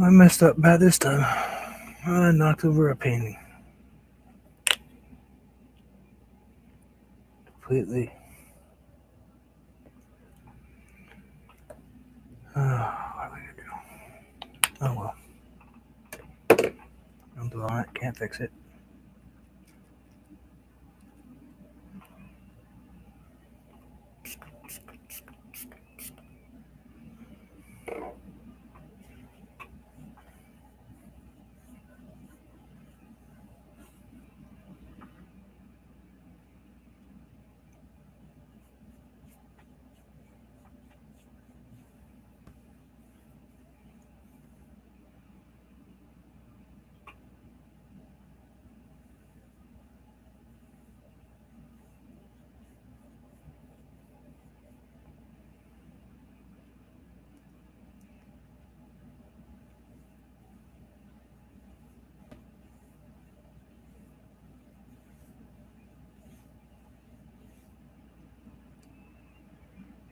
I messed up bad this time. I knocked over a painting. Completely. What am I gonna do? Oh well. Don't dwell on it. Can't fix it.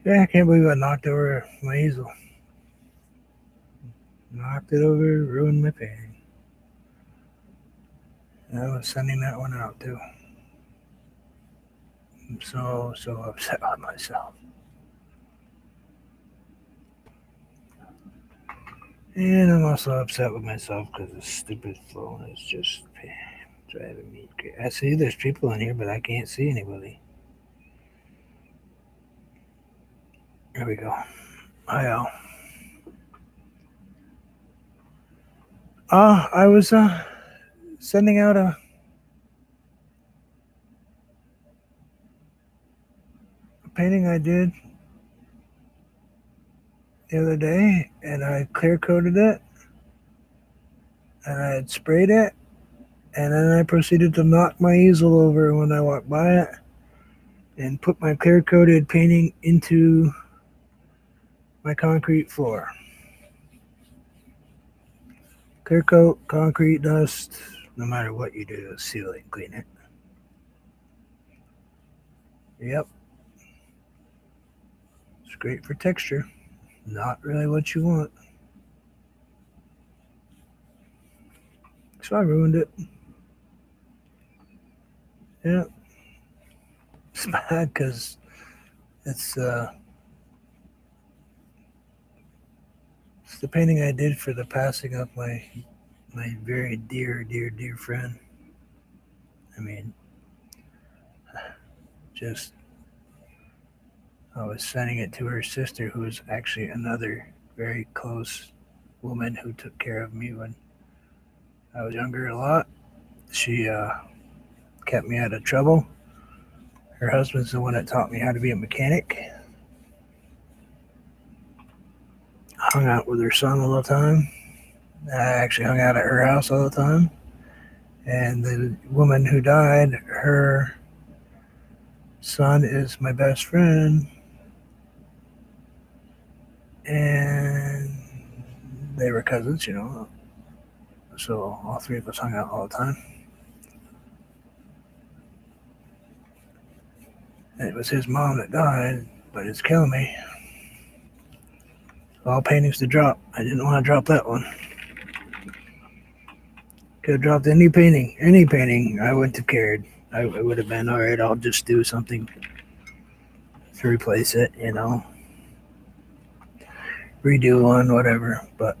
Yeah, I can't believe I knocked over my easel. Knocked it over, ruined my painting. And I was sending that one out too. I'm so upset with myself. And I'm also upset with myself because this stupid phone is just driving me crazy. I see there's people in here, but I can't see anybody. There we go. Hi, Al. I was sending out a painting I did the other day, and I clear coated it, and I had sprayed it, and then I proceeded to knock my easel over when I walked by it, and put my clear coated painting into my concrete floor. Clear coat, concrete dust, no matter what you do to seal it and clean it. Yep, it's great for texture. Not really what you want. So I ruined it. Yeah, it's bad because it's uh, it's the painting I did for the passing of my very dear friend. I mean, just I was sending it to her sister, who was actually another very close woman who took care of me when I was younger a lot. She kept me out of trouble. Her husband's the one that taught me how to be a mechanic. Hung out with her son all the time. I actually hung out at her house all the time. And the woman who died, her son is my best friend. And they were cousins, you know. So all three of us hung out all the time. And it was his mom that died, but it's killing me. All paintings to drop. I didn't want to drop that one. Could have dropped any painting. Any painting. I wouldn't have cared. I would have been alright. I'll just do something to replace it, you know, redo one, whatever. But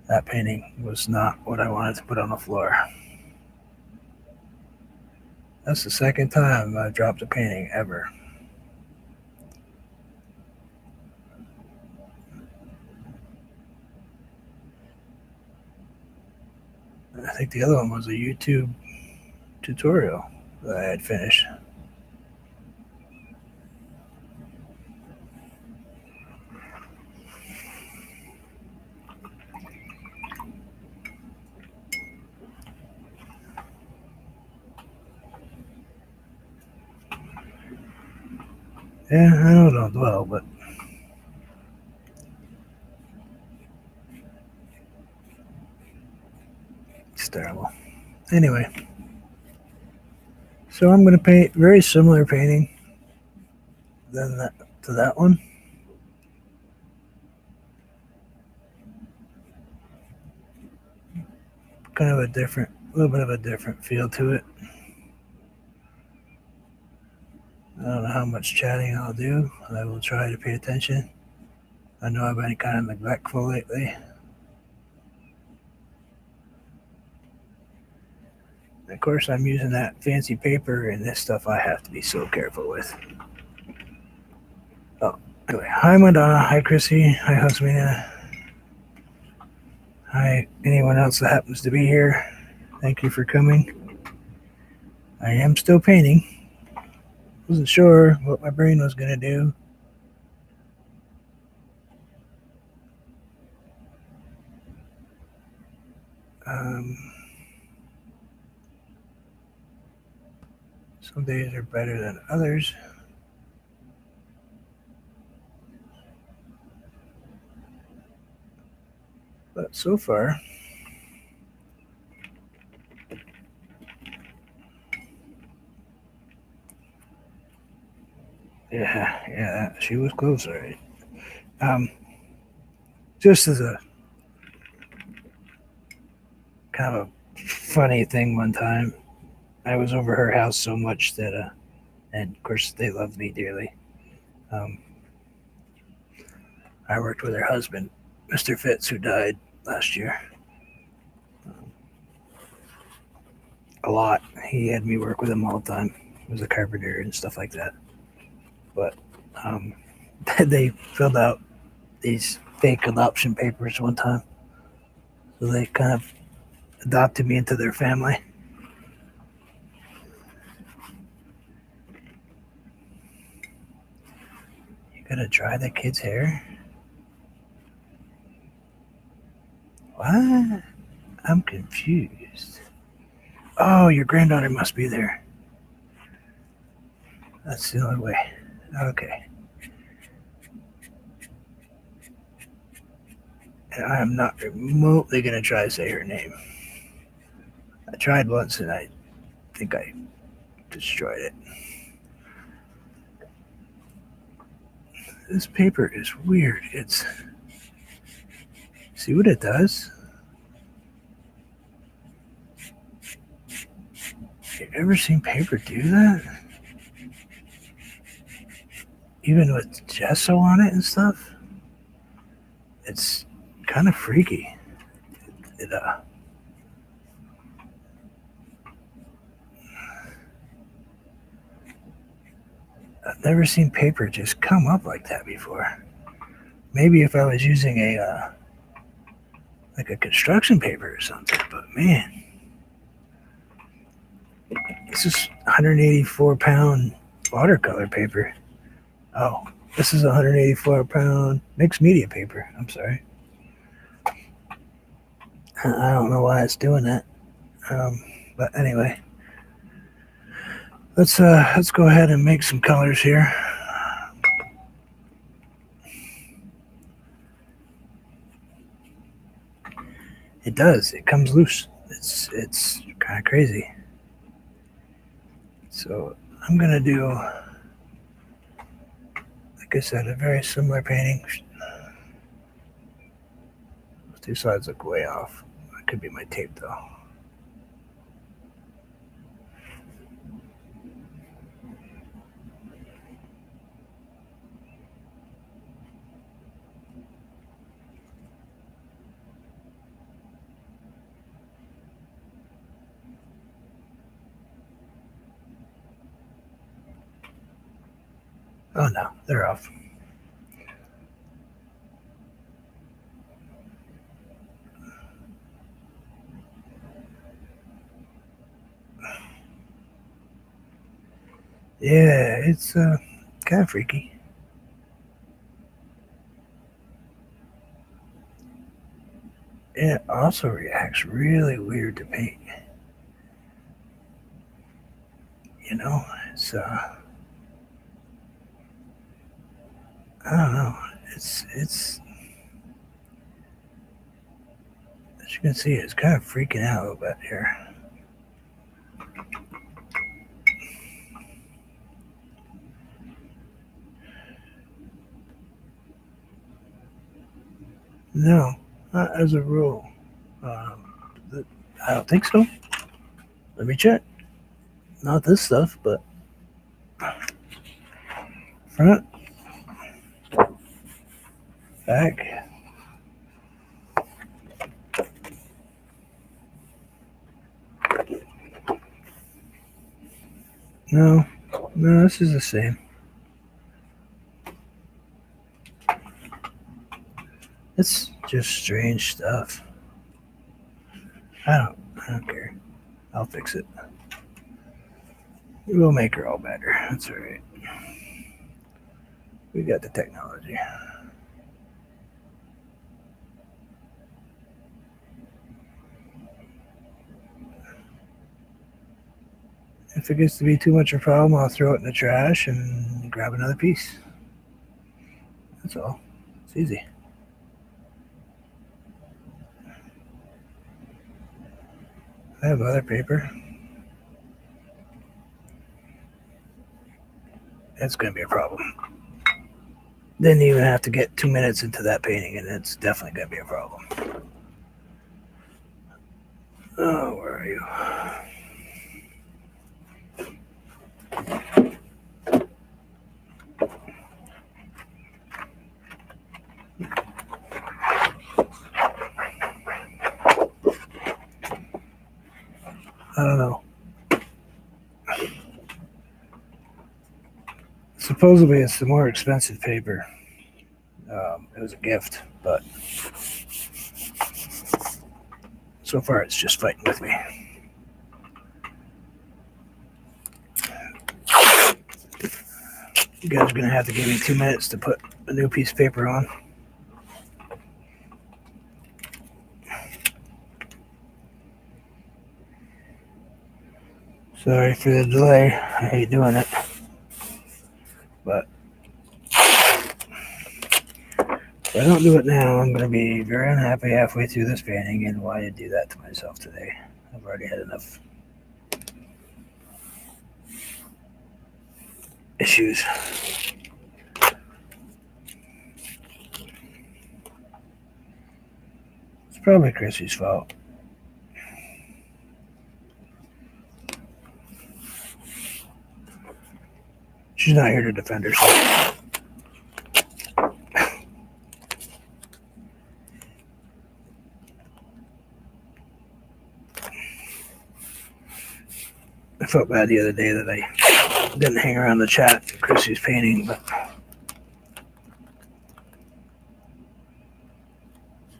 that painting was not what I wanted to put on the floor. That's the second time I dropped a painting ever. I think the other one was a YouTube tutorial that I had finished. Yeah, I don't know well, but it's terrible. Anyway, so I'm gonna paint very similar painting than that to that one. kind of a little bit of a different feel to it. I don't know how much chatting I'll do. I will try to pay attention. I know I've been kind of neglectful lately. Of course, I'm using that fancy paper, and this stuff I have to be so careful with. Oh, anyway, hi Madonna, hi Chrissy, hi Husmina, hi anyone else that happens to be here. Thank you for coming. I am still painting. Wasn't sure what my brain was going to do. Some days are better than others. But so far, yeah, she was close, all right. Just as a kind of a funny thing, one time, I was over her house so much that, and of course, they loved me dearly. Um, I worked with her husband, Mr. Fitz, who died last year. A lot. He had me work with him all the time. He was a carpenter and stuff like that. But um, they filled out these fake adoption papers one time. So they kind of adopted me into their family. You gotta dry the kid's hair? What? I'm confused. Oh, your granddaughter must be there. That's the only way. Okay. And I am not remotely gonna try to say her name. I tried once and I think I destroyed it. This paper is weird. It's. See what it does? You ever seen paper do that? Even with gesso on it and stuff? It's kind of freaky. It, I've never seen paper just come up like that before. Maybe if I was using like a construction paper or something, but man, this is 184-pound watercolor paper. Oh, this is 184-pound mixed media paper. I'm sorry. I don't know why it's doing that. But anyway, let's go ahead and make some colors here. It does. It comes loose. It's kind of crazy. So I'm gonna do, like I said, a very similar painting. Those two sides look way off. That could be my tape though. Oh no, they're off. Yeah, it's kind of freaky. It also reacts really weird to paint. You know, it's I don't know. It's as you can see, it's kind of freaking out a little bit here. No, not as a rule. I don't think so. Let me check. Not this stuff, but front, back. No, this is the same. It's just strange stuff. I don't care. I'll fix it. We'll make her all better. That's all right. We got the technology. If it gets to be too much of a problem, I'll throw it in the trash and grab another piece. That's all. It's easy. I have other paper. It's going to be a problem. Didn't even have to get 2 minutes into that painting, and it's definitely going to be a problem. Oh, where are you? I don't know. Supposedly it's the more expensive paper. It was a gift, but so far it's just fighting with me. You guys are going to have to give me 2 minutes to put a new piece of paper on. Sorry for the delay. I hate doing it. But if I don't do it now, I'm going to be very unhappy halfway through this painting, and why did I do that to myself today? I've already had enough issues. It's probably Chrissy's fault. She's not here to defend herself. I felt bad the other day that I didn't hang around the chat for Chrissy's painting, but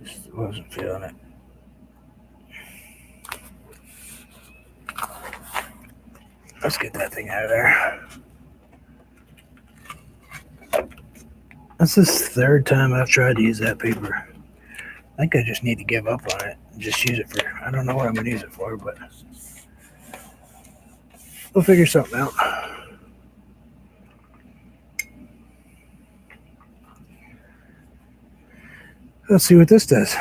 just wasn't feeling it. Let's get that thing out of there. That's the third time I've tried to use that paper. I think I just need to give up on it and just use it for, I don't know what I'm going to use it for, but we'll figure something out. Let's see what this does.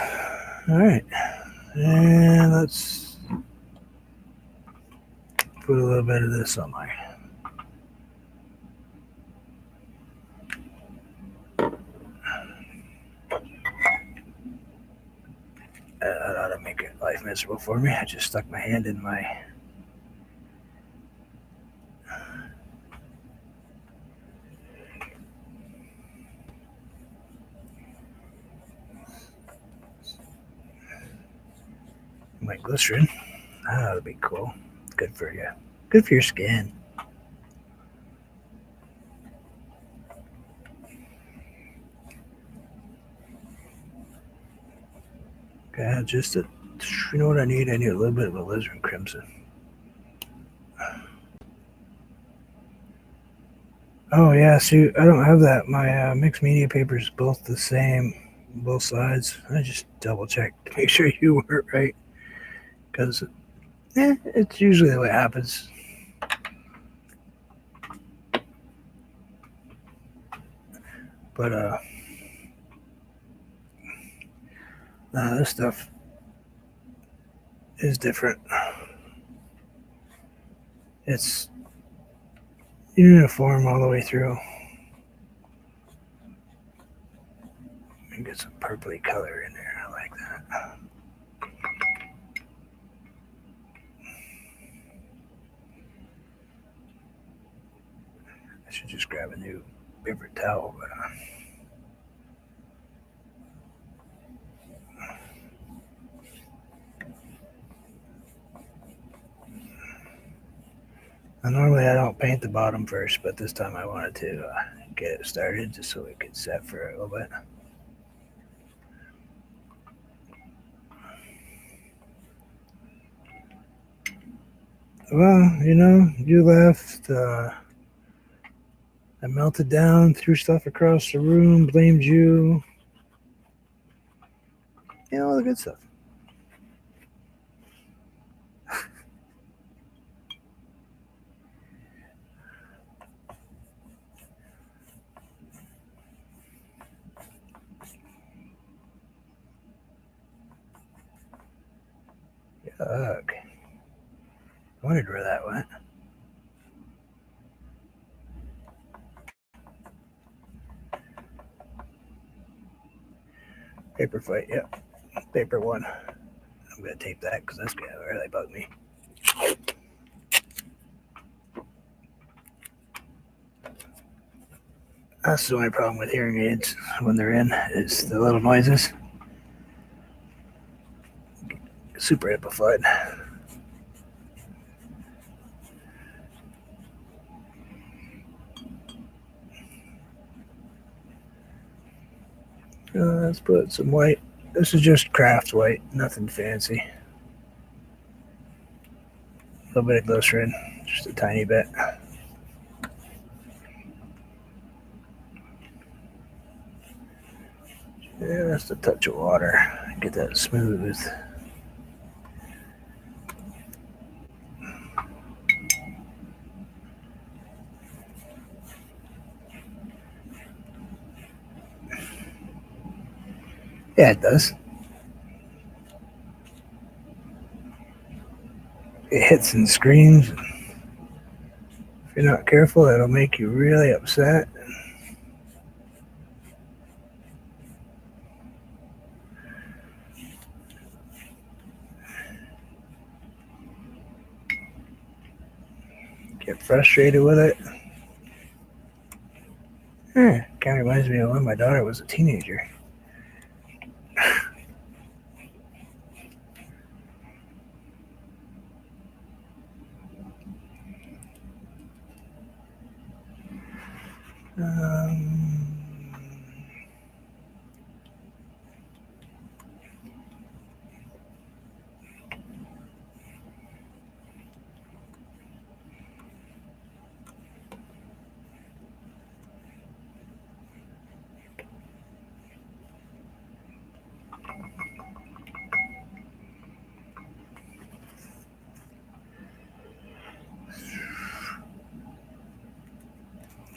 All right. And let's put a little bit of this on my that ought to make it life miserable for me. I just stuck my hand in my glycerin. That ought to be cool. Good for you. Good for your skin. Okay, just a, you know what I need? I need a little bit of alizarin crimson. Oh yeah, see, I don't have that. My mixed media paper is both the same, both sides. I just double checked to make sure you were right, because it's usually the way it happens. But this stuff is different. It's uniform all the way through. And get some purpley color in there. I like that. I should just grab a new paper towel. But, normally I don't paint the bottom first, but this time I wanted to get it started just so it could set for a little bit. Well, you left. I melted down, threw stuff across the room, blamed you. All the good stuff. Yuck. I wondered where that went. Paper fight, yep. Paper one. I'm going to tape that because that's going to really bug me. That's the only problem with hearing aids when they're in, is the little noises. Super amplified. Let's put some white. This is just craft white, nothing fancy. A little bit of glycerin, just a tiny bit. Yeah, just a touch of water. Get that smooth. Yeah, it does. It hits and screams. If you're not careful, it'll make you really upset. Get frustrated with it. Kind of reminds me of when my daughter was a teenager.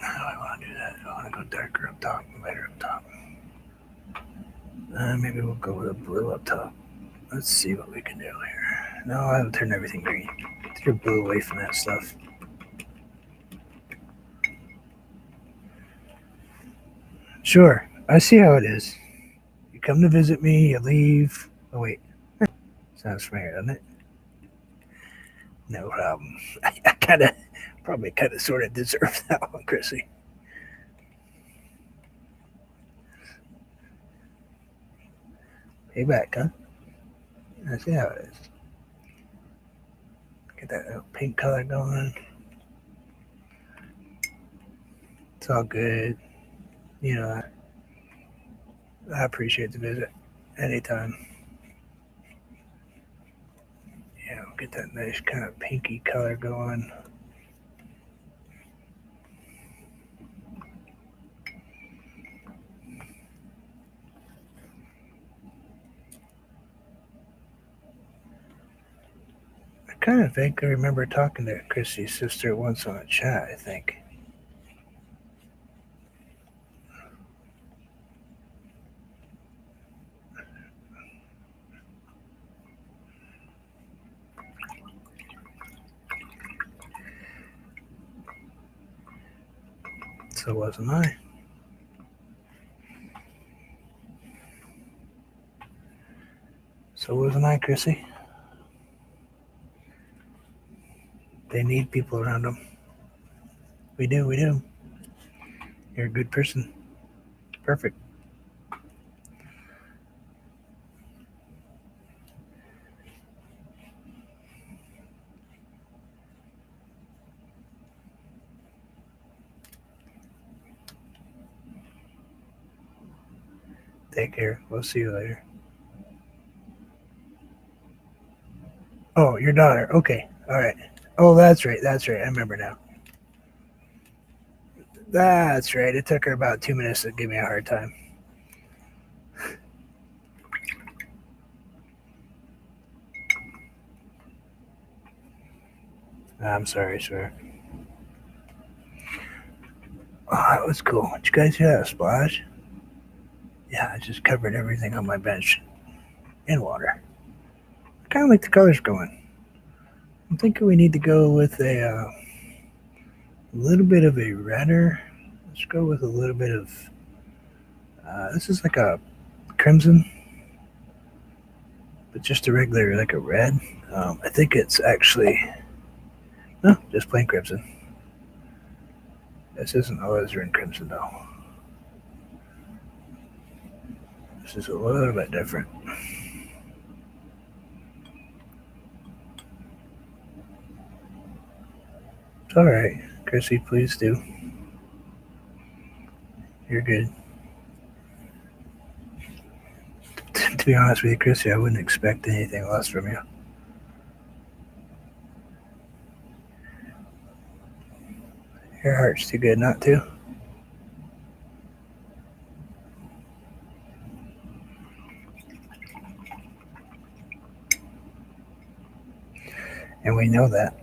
I want to do that. I want to go darker up top, lighter up top. Maybe we'll go with a blue up top. Let's see what we can do here. No, I'll turn everything green. Get your blue away from that stuff. Sure, I see how it is. You come to visit me, you leave. Oh, wait. Sounds familiar, doesn't it? No problem. I probably sort of deserve that one, Chrissy. Payback, huh? I see how it is. Get that little pink color going. It's all good. I appreciate the visit. Anytime. Yeah, we'll get that nice kind of pinky color going. I kind of think I remember talking to Chrissy's sister once on a chat, I think. So wasn't I. So wasn't I, Chrissy. They need people around them. We do. You're a good person. Perfect. Take care. We'll see you later. Oh, your daughter. Okay. All right. Oh, that's right. That's right. I remember now. That's right. It took her about 2 minutes to give me a hard time. I'm sorry, sir. Oh, that was cool. Did you guys hear that splash? Yeah, I just covered everything on my bench in water. I kind of like the colors going. I'm thinking we need to go with a little bit of a redder. Let's go with a little bit of. This is like a crimson, but just a regular, like a red. I think it's actually no, just plain crimson. This isn't alizarin crimson though. This is a little bit different. It's all right, Chrissy. Please do. You're good. To be honest with you, Chrissy, I wouldn't expect anything less from you. Your heart's too good not to. And we know that.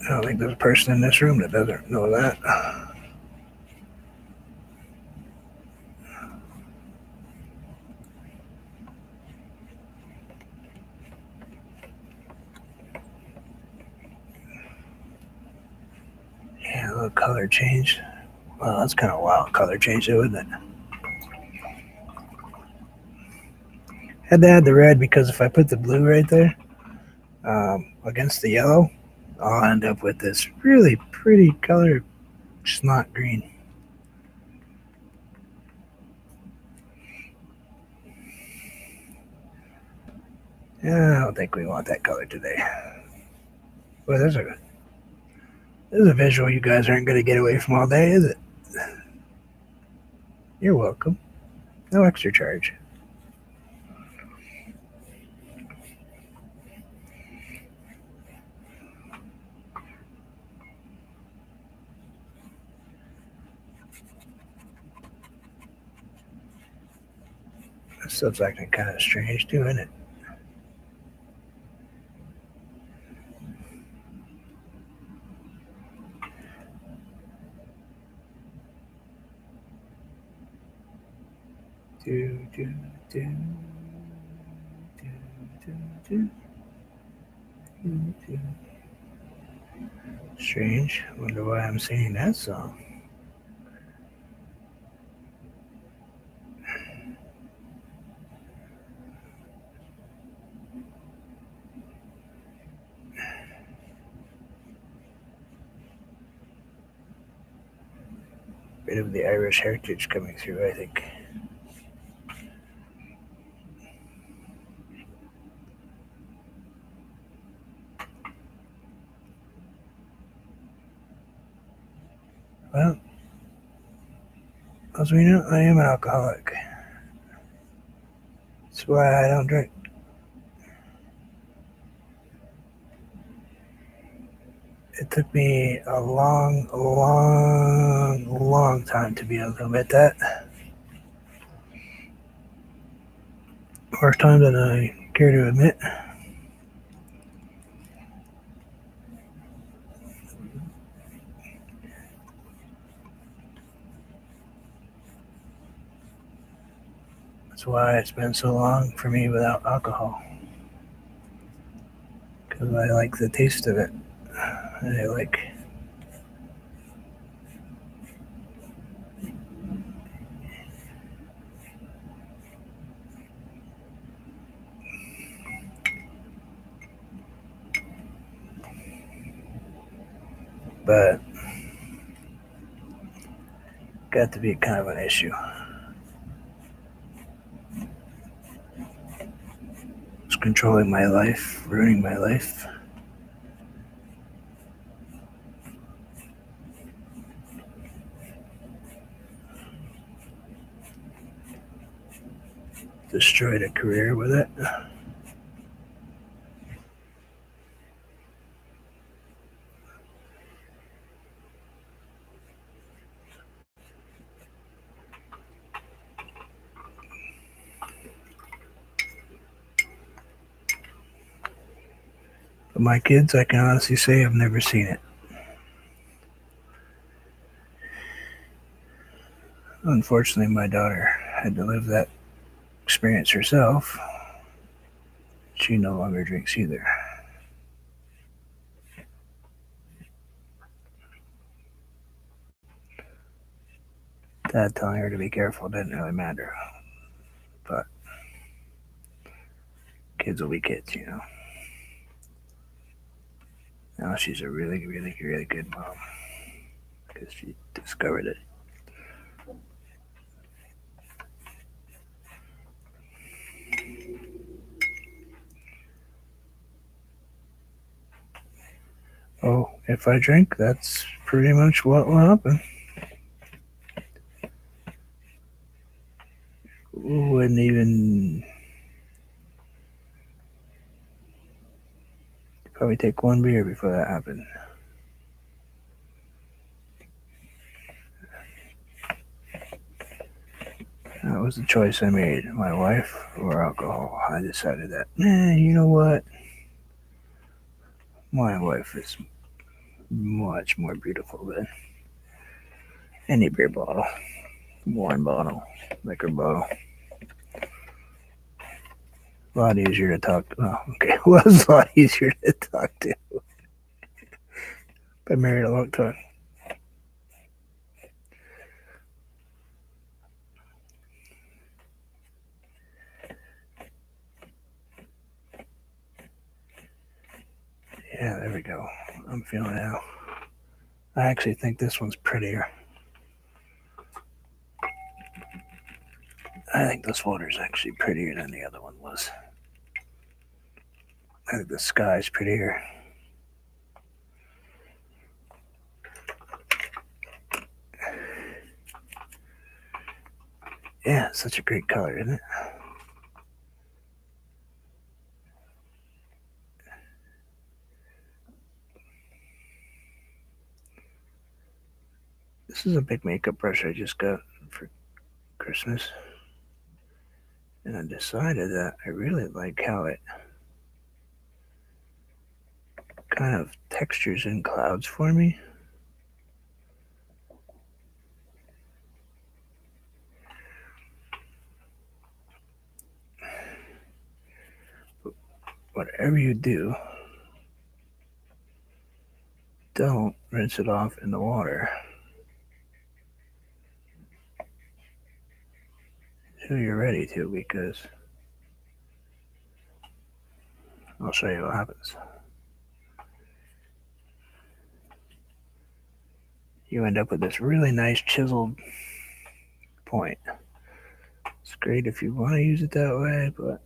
I don't think there's a person in this room that doesn't know that. Yeah, a little color change. Well, that's kind of a wild color change, though, isn't it? Had to add the red because if I put the blue right there against the yellow, I'll end up with this really pretty color, snot green. Yeah, I don't think we want that color today. Well, there's a visual you guys aren't going to get away from all day, is it? You're welcome. No extra charge. This stuff's acting kind of strange too, isn't it? Do, do, do, do, do, do, do. Strange. Wonder why I'm singing that song. Bit of the Irish heritage coming through, I think. Well, as we know, I am an alcoholic. That's why I don't drink. It took me a long time to be able to admit that. More time than I care to admit. That's why it's been so long for me without alcohol. Because I like the taste of it. I like. but got to be kind of an issue. It's controlling my life, ruining my life. Destroyed a career with it. But my kids, I can honestly say I've never seen it. Unfortunately, my daughter had to live that experience herself. She no longer drinks either. Dad telling her to be careful didn't really matter, but kids will be kids. Now she's a really, really, really good mom because she discovered it. Oh, if I drink, that's pretty much what will happen. Wouldn't even probably take one beer before that happened. That was the choice I made. My wife or alcohol. I decided that, you know what? My wife is much more beautiful than any beer bottle, wine bottle, liquor bottle. A lot easier to talk to. Oh, okay. It was a lot easier to talk to. Been married a long time. Yeah, there we go. I'm feeling it now. I actually think this one's prettier. I think this water's actually prettier than the other one was. I think the sky's prettier. Yeah, it's such a great color, isn't it? This is a big makeup brush I just got for Christmas. And I decided that I really like how it kind of textures in clouds for me. But whatever you do, don't rinse it off in the water until you're ready to, because I'll show you what happens. You end up with this really nice chiseled point. It's great if you want to use it that way, but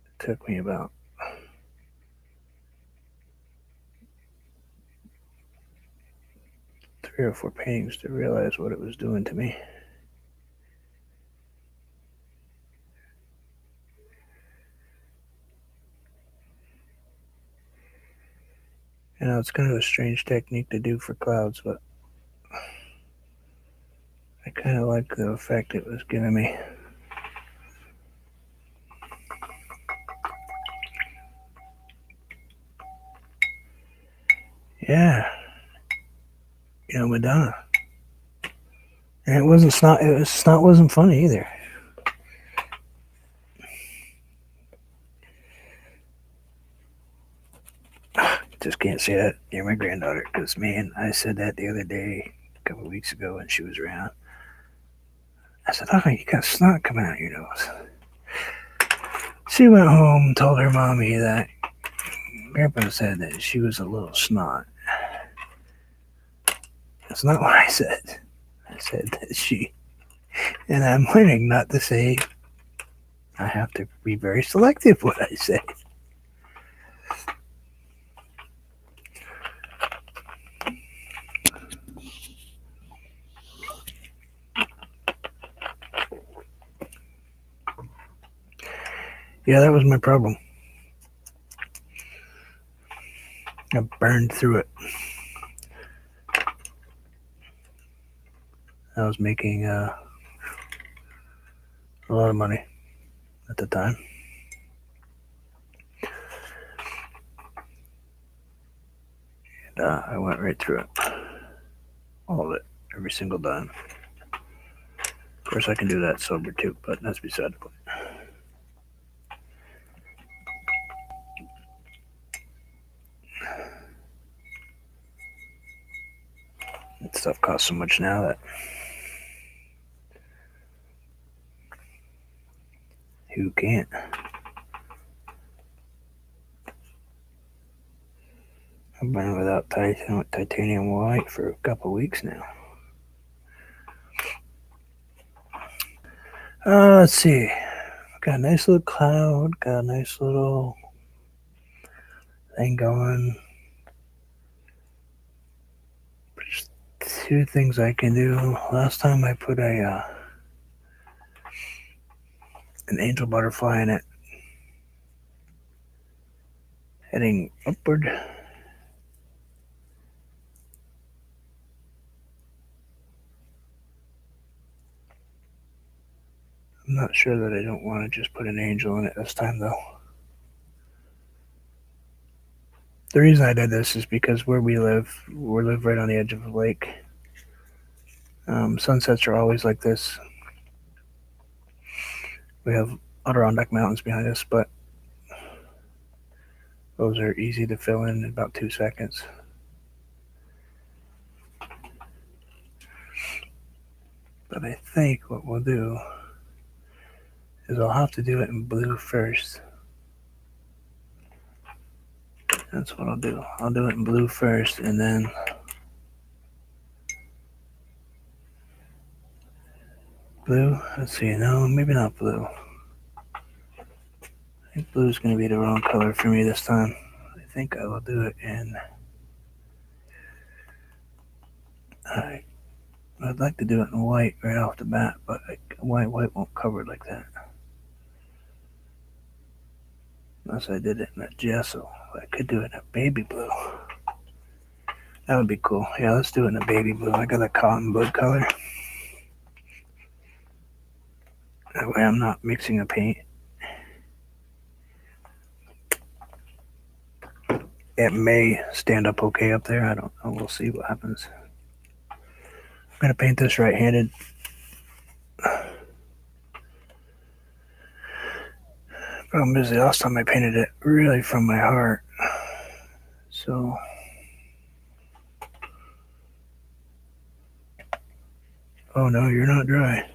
it took me about 3 or 4 paintings to realize what it was doing to me. It's kind of a strange technique to do for clouds, but I kind of like the effect it was giving me. Yeah, Madonna. And it wasn't snot. Snot wasn't funny either. Just can't say that near my granddaughter, because man, I said that the other day, a couple of weeks ago when she was around. I said, "Oh, you got snot coming out your nose." She went home, told her mommy that Grandpa said that she was a little snot. That's not what I said. I said that she, and I'm learning not to say. I have to be very selective what I say. Yeah, that was my problem. I burned through it. I was making a lot of money at the time. And I went right through it. All of it. Every single dime. Of course, I can do that sober too, but that's beside the point. That stuff costs so much now that who can't? I've been without titanium white for a couple weeks now. Let's see. Got a nice little cloud. Got a nice little thing going. Just two things I can do. Last time I put an angel butterfly in it, heading upward. I'm not sure that I don't want to just put an angel in it this time, though. The reason I did this is because where we live right on the edge of a lake. Sunsets are always like this. We have Adirondack Mountains behind us, but those are easy to fill in about 2 seconds. But I think what we'll do is I'll have to do it in blue first. That's what I'll do. I'll do it in blue first, and then blue. Let's see. No, maybe not blue. I think blue is going to be the wrong color for me this time. I think I will do it in. I'd like to do it in white right off the bat, but white won't cover it like that. Unless I did it in a gesso. I could do it in a baby blue. That would be cool. Yeah, let's do it in a baby blue. I got a cotton bud color. That way I'm not mixing a paint. It may stand up okay up there. I don't know. We'll see what happens. I'm going to paint this right-handed. Problem is, the last time I painted it really from my heart. So, oh no, you're not dry.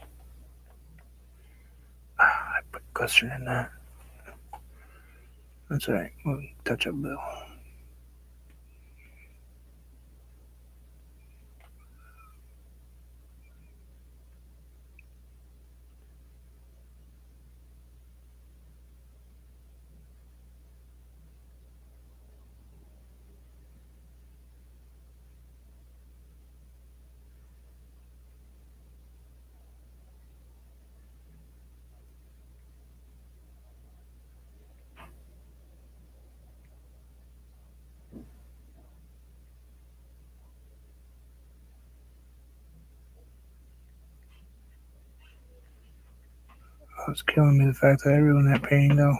I put glycerin in that. That's alright. We'll touch up blue. Oh, it's killing me the fact that I ruined that painting though.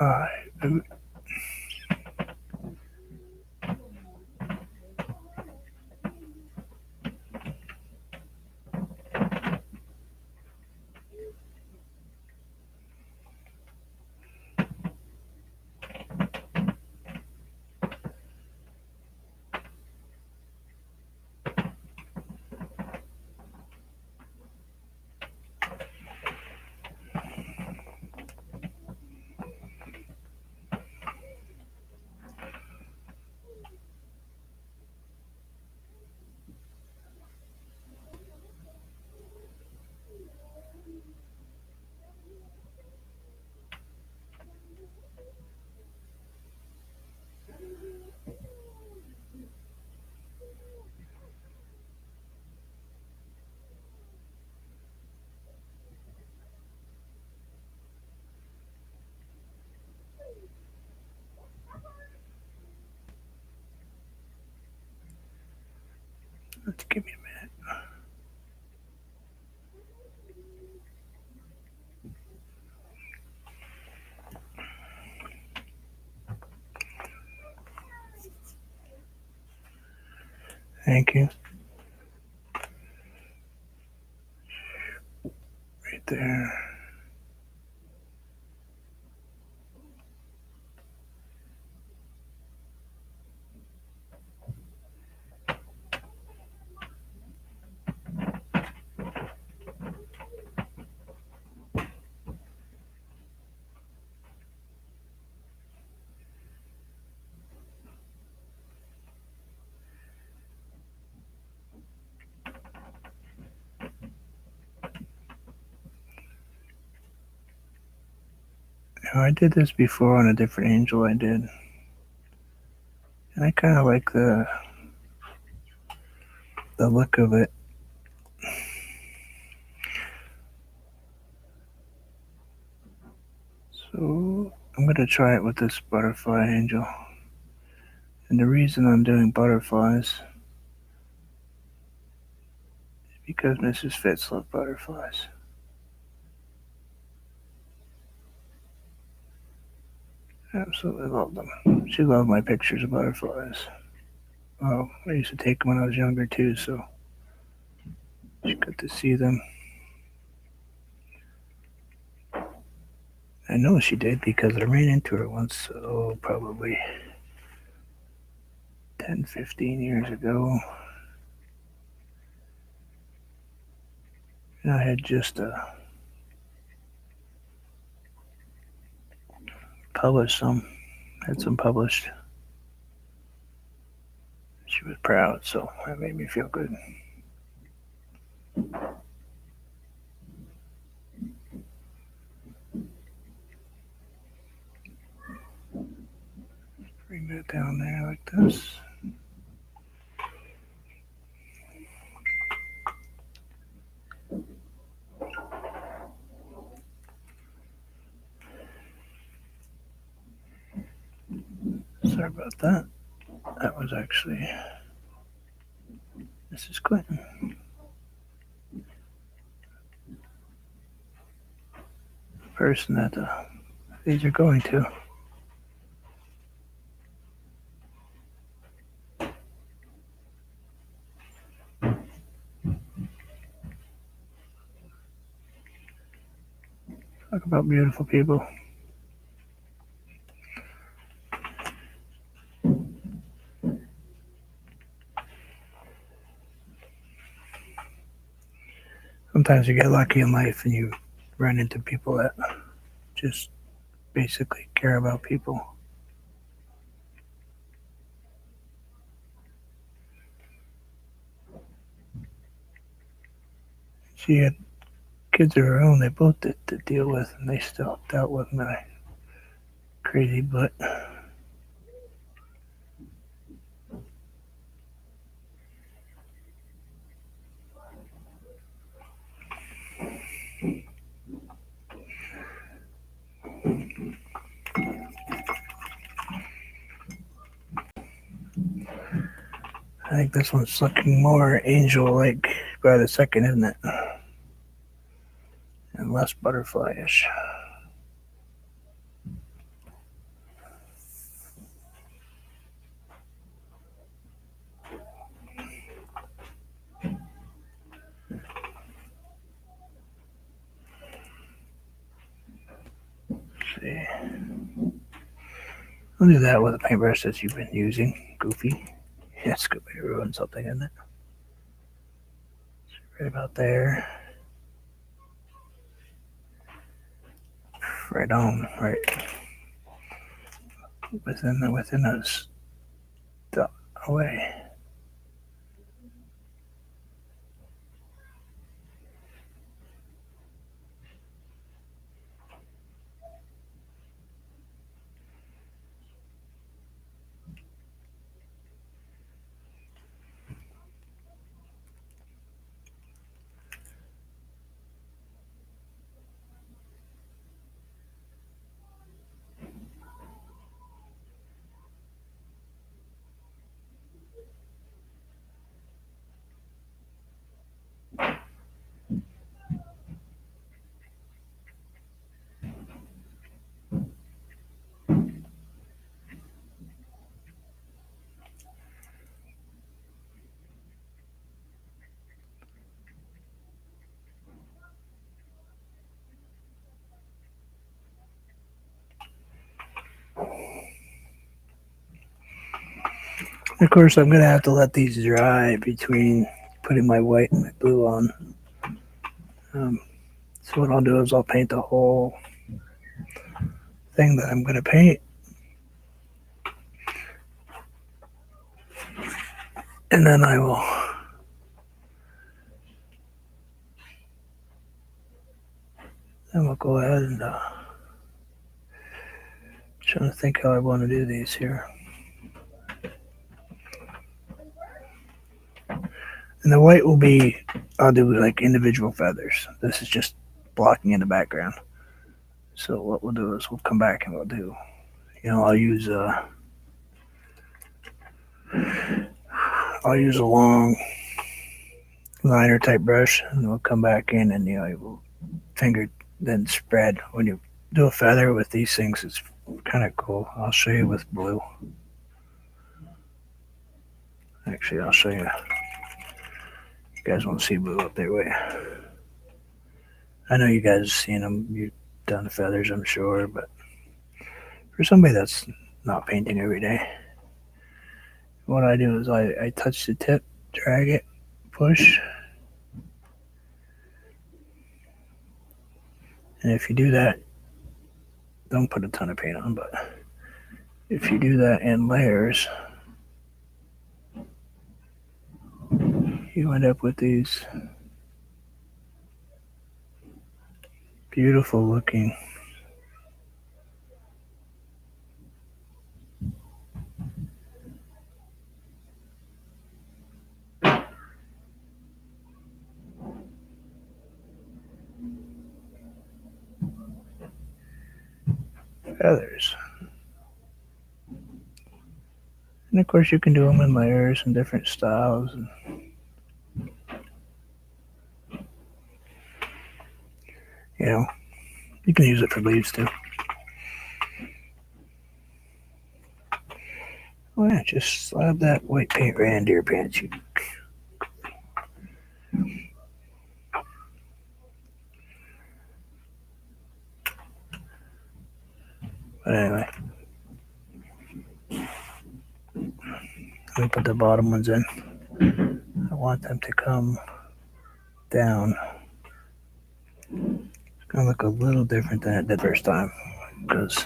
Alright. Let's give me a minute. Thank you. Right there. Now, I did this before on a different angel I did. And I kind of like the look of it. So I'm going to try it with this butterfly angel. And the reason I'm doing butterflies is because Mrs. Fitz loved butterflies. Absolutely loved them. She loved my pictures of butterflies. Oh, I used to take them when I was younger too, so she got to see them. I know she did because I ran into her once, probably 10, 15 years ago. And I had just published some, had some published. She was proud, so that made me feel good. Bring that down there like this. Sorry about that. That was actually Mrs. Clinton. The person that these are going to. Talk about beautiful people. Sometimes you get lucky in life and you run into people that just basically care about people. She had kids of her own they both did to deal with, and they still dealt with my crazy butt. I think this one's looking more angel-like by the second, isn't it? And less butterfly-ish. Let's see. I'll do that with a paintbrush that you've been using, Goofy. It's good way to ruin something, isn't it? Right about there. Right on, right within us. Away. Of course, I'm going to have to let these dry between putting my white and my blue on. Um, so what I'll do is I'll paint the whole thing that I'm going to paint, and then we'll go ahead and trying to think how I want to do these here. And the white will be, I'll do like individual feathers. This is just blocking in the background. So what we'll do is we'll come back and we'll do, I'll use a long liner type brush, and we'll come back in and we'll finger then spread. When you do a feather with these things, it's kind of cool. I'll show you with blue. Actually, I'll show you. You guys won't see blue up there, wait. I know you guys have seen them. You've done the feathers, I'm sure, but for somebody that's not painting every day, what I do is I touch the tip, drag it, push, and if you do that, don't put a ton of paint on, but if you do that in layers, you end up with these beautiful looking feathers. And of course, you can do them in layers and different styles. And, you know, you can use it for leaves too. Oh yeah, just slap that white paint right into your pants. But anyway, let me put the bottom ones in. I want them to come down. It's gonna look a little different than it did first time because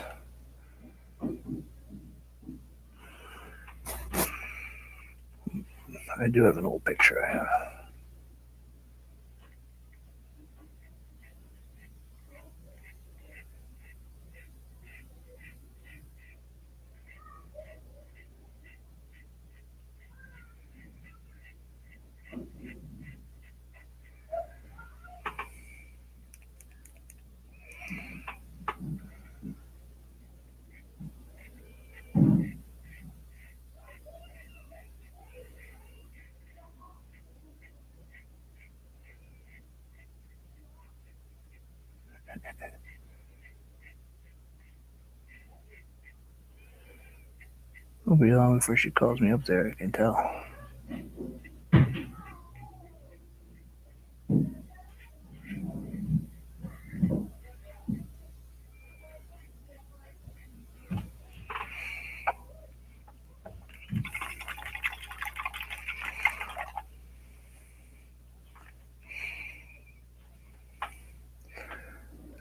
I do have an old picture I have. It'll be long before she calls me up there, I can tell.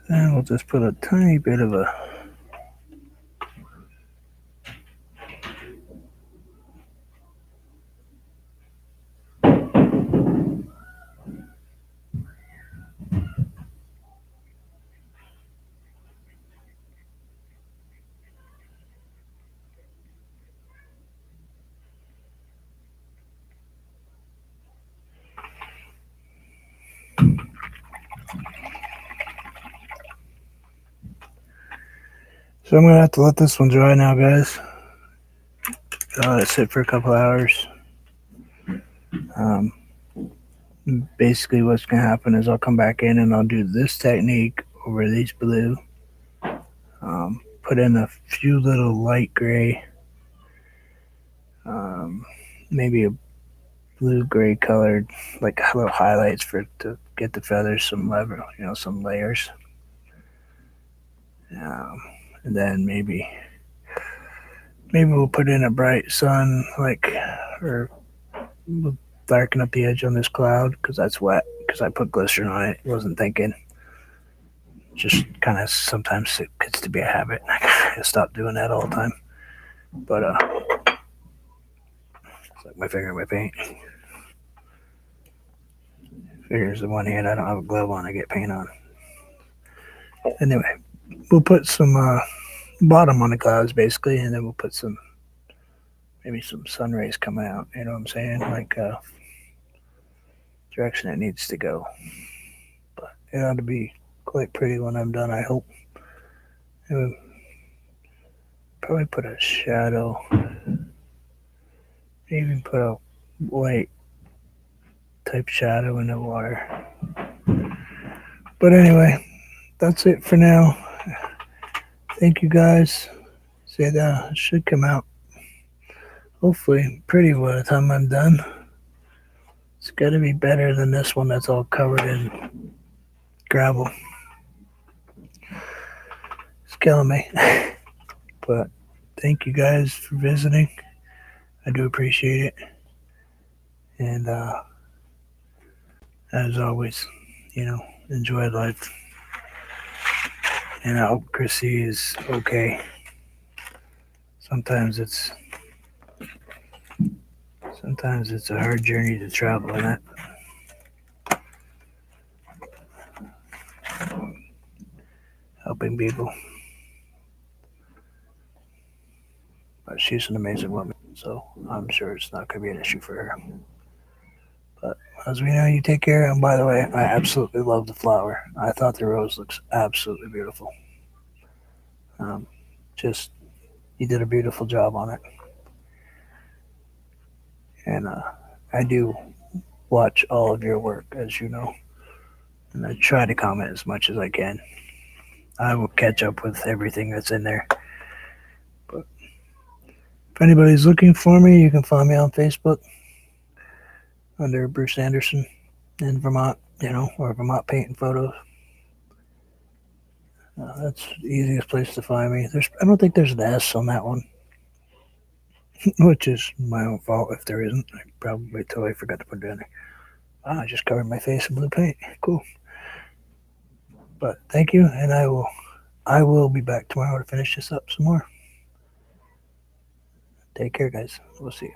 Then we'll just put a tiny bit of a So I'm gonna have to let this one dry now, guys. Let it sit for a couple hours. Um, Basically, what's gonna happen is I'll come back in and I'll do this technique over these blue. Put in a few little light gray, um, maybe a blue gray colored, like little highlights for to get the feathers some level, some layers. Um, and then maybe Maybe we'll put in a bright sun, or we'll darken up the edge on this cloud because that's wet. Because I put glycerin on it, wasn't thinking. Just kind of sometimes it gets to be a habit. I stop doing that all the time. But it's like my finger in my paint. Fingers the one hand I don't have a glove on. I get paint on. Anyway, we'll put some bottom on the clouds basically, and then we'll put maybe some sun rays coming out. You know what I'm saying? Like direction it needs to go. But it ought to be quite pretty when I'm done. I hope. It would probably put a shadow. Maybe put a white type shadow in the water. But anyway, that's it for now. Thank you guys. Say that should come out hopefully pretty by the time I'm done. It's got to be better than this one that's all covered in gravel. It's killing me. But thank you guys for visiting. I do appreciate it. And as always, enjoy life. And I hope Chrissy is okay. Sometimes it's a hard journey to travel in it. Helping people. But she's an amazing woman, so I'm sure it's not going to be an issue for her. But as we know, you take care. And by the way, I absolutely love the flower. I thought the rose looks absolutely beautiful. Just, you did a beautiful job on it. And I do watch all of your work, as you know. And I try to comment as much as I can. I will catch up with everything that's in there. But if anybody's looking for me, you can find me on Facebook under Bruce Anderson in Vermont, or Vermont Painting Photos. That's the easiest place to find me. I don't think there's an S on that one, which is my own fault if there isn't. I probably totally forgot to put it in there. I just covered my face in blue paint. Cool. But thank you, and I will be back tomorrow to finish this up some more. Take care, guys. We'll see you.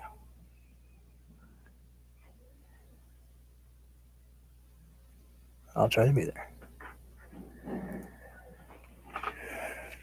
I'll try to be there.